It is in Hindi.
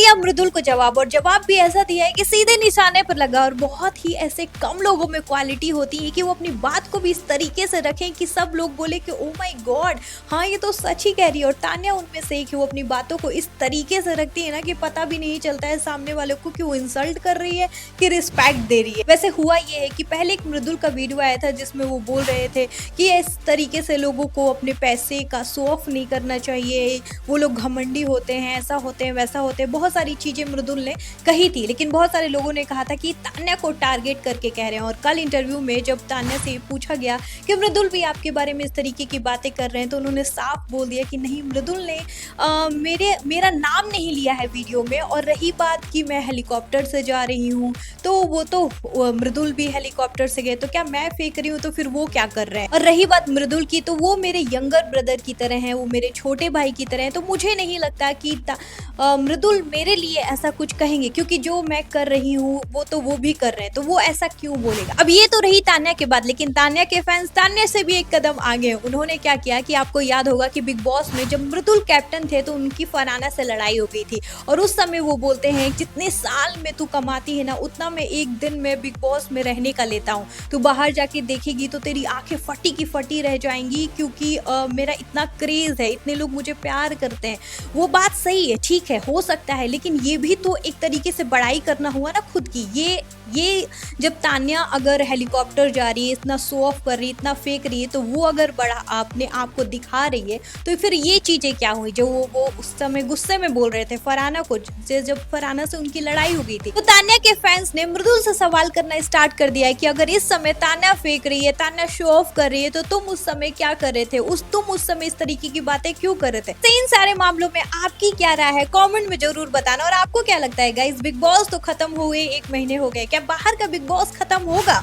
दिया मृदुल को जवाब, और जवाब भी ऐसा दिया है कि सीधे निशाने पर लगा। और बहुत ही ऐसे कम लोगों में क्वालिटी होती है कि वो अपनी बात को भी इस तरीके से रखें कि सब लोग बोले कि ओ माय गॉड, हाँ ये तो सच ही कह रही है। और तान्या उनमें से एक है, वो अपनी बातों को इस तरीके से रखती है ना कि पता भी नहीं चलता है सामने वाले को कि वो इंसल्ट कर रही है कि रिस्पेक्ट दे रही है। वैसे हुआ ये है कि पहले एक मृदुल का वीडियो आया था जिसमें वो बोल रहे थे कि इस तरीके से लोगों को अपने पैसे का शो ऑफ नहीं करना चाहिए, वो लोग घमंडी होते हैं, ऐसा होते हैं, वैसा होते हैं। बहुत सारी चीजें मृदुल ने कही थी, लेकिन बहुत सारे लोगों ने कहा था कि तान्या को टारगेट करके कह रहे हैं। और कल इंटरव्यू में जब तान्या से पूछा गया कि मृदुल भी आपके बारे में इस तरीके की बातें कर रहे हैं, तो उन्होंने साफ बोल दिया कि नहीं, मृदुल ने मेरा नाम नहीं लिया है वीडियो में। और रही बात कि मैं हेलीकॉप्टर से जा रही हूँ, तो वो तो मृदुल भी हेलीकॉप्टर से गए, तो क्या मैं फेंक रही हूँ, तो फिर वो क्या कर रहे हैं। और रही बात मृदुल की, तो वो मेरे यंगर ब्रदर की तरह हैं, वो मेरे छोटे भाई की तरह हैं। तो मुझे नहीं लगता कि मृदुल मेरे लिए ऐसा कुछ कहेंगे, क्योंकि जो मैं कर रही हूँ वो तो वो भी कर रहे हैं, तो वो ऐसा क्यों बोलेगा। अब ये तो रही तान्या के बाद, लेकिन तान्या के फैंस तान्या से भी एक कदम आगे। उन्होंने क्या किया कि आपको याद होगा कि बिग बॉस में जब मृदुल कैप्टन थे तो उनकी फरहाना से लड़ाई हो गई थी, और उस समय वो बोलते हैं जितने साल में तू कमाती है ना, उतना मैं एक दिन में बिग बॉस में रहने का लेता हूँ। तू बाहर जाके देखेगी तो तेरी आंखें फटी की फटी रह जाएंगी, क्योंकि मेरा इतना क्रेज है, इतने लोग मुझे प्यार करते हैं। वो बात सही है, ठीक है, हो सकता है, लेकिन ये भी तो एक तरीके से बड़ाई करना हुआ ना खुद की। ये जब तान्या अगर हेलीकॉप्टर जा रही है, इतना शो ऑफ कर रही है, इतना फेंक रही है, तो वो अगर बड़ा अपने आप को दिखा रही है, तो फिर ये चीजें क्या हुई जो वो उस समय गुस्से में बोल रहे थे फरहाना को, जब फरहाना से उनकी लड़ाई हो गई थी। तो तान्या के फैंस ने मृदुल से सवाल करना स्टार्ट कर दिया है कि अगर इस समय तान्या फेंक रही है, तान्या शो ऑफ कर रही है, तो तुम उस समय क्या कर रहे थे, तुम उस समय इस तरीके की बातें क्यों कर रहे थे। तो इन सारे मामलों में आपकी क्या राय है, कमेंट में जरूर बताना। और आपको क्या लगता है गाइस, बिग बॉस तो खत्म हुए 1 महीने हो गए, क्या बाहर का बिग बॉस खत्म होगा?